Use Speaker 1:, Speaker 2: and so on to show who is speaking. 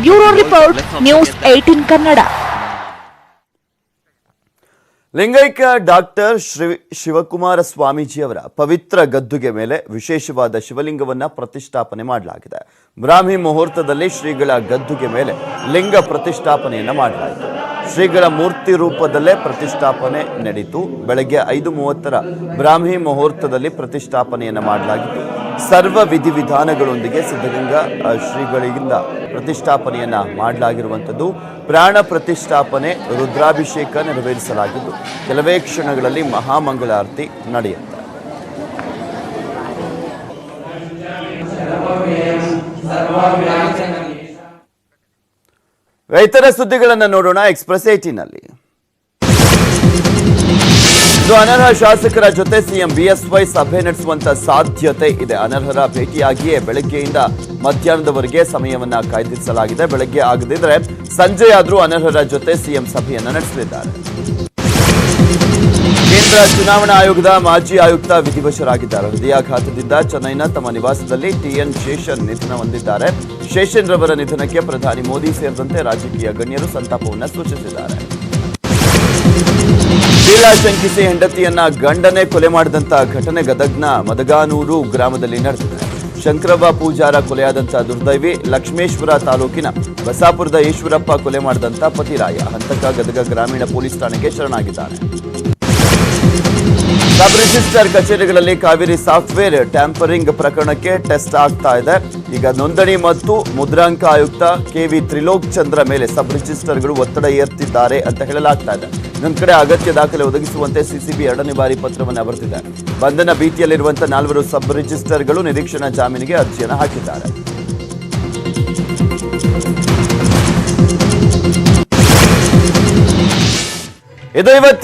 Speaker 1: Bureau report, news 18 Kannada.
Speaker 2: ಲಿಂಗೈಕ್ಯ doctor Shri Shivakumara Swamiji ಅವರ ಪವಿತ್ರ ಗದ್ದುಗೆ ಮೇಲೆ ವಿಶೇಷವಾದ ಶಿವಲಿಂಗವನ್ನ ಪ್ರತಿಷ್ಠಾಪನೆ ಮಾಡಲಾಗಿದೆ. ಬ್ರಾಹ್ಮಿ ಮುಹೂರ್ತದಲ್ಲಿ ಶ್ರೀಗಳ ಗದ್ದುಗೆ ಮೇಲೆ ಲಿಂಗ ಪ್ರತಿಷ್ಠಾಪನೆಯನ್ನ ಮಾಡಲಾಯಿತು. ಶ್ರೀಗಳ ಮೂರ್ತಿ ರೂಪದಲ್ಲೇ ಪ್ರತಿಷ್ಠಾಪನೆ ನಡೆಯಿತು. ಬೆಳಗ್ಗೆ 5:30ರ ಬ್ರಾಹ್ಮಿ ಮುಹೂರ್ತದಲ್ಲಿ ಪ್ರತಿಷ್ಠಾಪನೆಯನ್ನ ಮಾಡಲಾಗಿತ್ತು. ಸರ್ವ ವಿಧಿವಿಧಾನಗಳೊಂದಿಗೆ ಸಿದ್ಧಗಂಗಾ ಶ್ರೀಗಳಿಂದ ಪ್ರತಿಷ್ಠಾಪನೆಯನ್ನ ಮಾಡಲಾಗಿರುವಂಥದ್ದು. ಪ್ರಾಣ ಪ್ರತಿಷ್ಠಾಪನೆ, ರುದ್ರಾಭಿಷೇಕ ನೆರವೇರಿಸಲಾಗಿದ್ದು ಕೆಲವೇ ಕ್ಷಣಗಳಲ್ಲಿ ಮಹಾಮಂಗಳಾರತಿ ನಡೆಯುತ್ತೆ. ರೈತರ ಸುದ್ದಿಗಳನ್ನು ನೋಡೋಣ ಎಕ್ಸ್‌ಪ್ರೆಸ್ 18ನಲ್ಲಿ. ಅನರ್ಹ ಶಾಸಕರ ಜೊತೆ ಸಿಎಂ ಬಿಎಸ್ವೈ ಸಭೆ ನಡೆಸುವಂತ ಸಾಧ್ಯತೆ ಇದೆ. ಅನರ್ಹರ ಭೇಟಿಯಾಗಿಯೇ ಬೆಳಗ್ಗೆಯಿಂದ ಮಧ್ಯಾಹ್ನದವರೆಗೆ ಸಮಯವನ್ನ ಕಾಯ್ದಿರಿಸಲಾಗಿದೆ. ಬೆಳಗ್ಗೆ ಆಗದಿದ್ರೆ ಸಂಜೆಯಾದ್ರೂ ಅನರ್ಹರ ಜೊತೆ ಸಿಎಂ ಸಭೆಯನ್ನ ನಡೆಸಲಿದ್ದಾರೆ. ಕೇಂದ್ರ ಚುನಾವಣಾ ಆಯೋಗದ ಮಾಜಿ ಆಯುಕ್ತ ವಿಧಿವಶರಾಗಿದ್ದಾರೆ. ಹೃದಯಾಘಾತದಿಂದ ಚೆನ್ನೈನ ತಮ್ಮ ನಿವಾಸದಲ್ಲಿ ಟಿಎನ್ ಶೇಷನ್ ನಿಧನ ಹೊಂದಿದ್ದಾರೆ. ಶೇಷನ್ ರವರ ನಿಧನಕ್ಕೆ ಪ್ರಧಾನಿ ಮೋದಿ ಸೇರಿದಂತೆ ರಾಜಕೀಯ ಗಣ್ಯರು ಸಂತಾಪವನ್ನು ಸೂಚಿಸಿದ್ದಾರೆ. ಶೀಲಾ ಶಂಕಿಸಿ ಹೆಂಡತಿಯನ್ನ ಗಂಡನೇ ಕೊಲೆ ಮಾಡಿದಂತ ಘಟನೆ ಗದಗ್ನ ಮದಗಾನೂರು ಗ್ರಾಮದಲ್ಲಿ ನಡೆದಿದೆ. ಶಂಕರವ್ವ ಪೂಜಾರ ಕೊಲೆಯಾದಂತಹ ದುರ್ದೈವಿ. ಲಕ್ಷ್ಮೇಶ್ವರ ತಾಲೂಕಿನ ಬಸಾಪುರದ ಈಶ್ವರಪ್ಪ ಕೊಲೆ ಮಾಡಿದಂತ ಪತಿರಾಯ. ಹಂತಕ ಗದಗ ಗ್ರಾಮೀಣ ಪೊಲೀಸ್ ಠಾಣೆಗೆ ಶರಣಾಗಿದ್ದಾನೆ. ಸಬ್ ರಿಜಿಸ್ಟರ್ ಕಚೇರಿಗಳಲ್ಲಿ ಕಾವೇರಿ ಸಾಫ್ಟ್ವೇರ್ ಟ್ಯಾಂಪರಿಂಗ್ ಪ್ರಕರಣಕ್ಕೆ ಟೆಸ್ಟ್ ಆಗ್ತಾ ಇದೆ. ಈಗ ನೋಂದಣಿ ಮತ್ತು ಮುದ್ರಾಂಕ ಆಯುಕ್ತ ಕೆವಿ ತ್ರಿಲೋಕ್ ಚಂದ್ರ ಮೇಲೆ ಸಬ್ ರಿಜಿಸ್ಟರ್ಗಳು ಒತ್ತಡ ಏರ್ತಿದ್ದಾರೆ ಅಂತ ಹೇಳಲಾಗ್ತಾ ಇದೆ. ಇನ್ನೊಂದು ಕಡೆ ಅಗತ್ಯ ದಾಖಲೆ ಒದಗಿಸುವಂತೆ ಸಿಸಿಬಿ 2ನೇ ಬಾರಿ ಪತ್ರವನ್ನು ಬರೆದಿದೆ. ಬಂಧನ ಭೀತಿಯಲ್ಲಿರುವಂತಹ 4 ಸಬ್ ರಿಜಿಸ್ಟರ್ಗಳು ನಿರೀಕ್ಷಣಾ ಜಾಮೀನಿಗೆ ಅರ್ಜಿಯನ್ನು ಹಾಕಿದ್ದಾರೆ. ಇದು ಇವತ್ತಿನ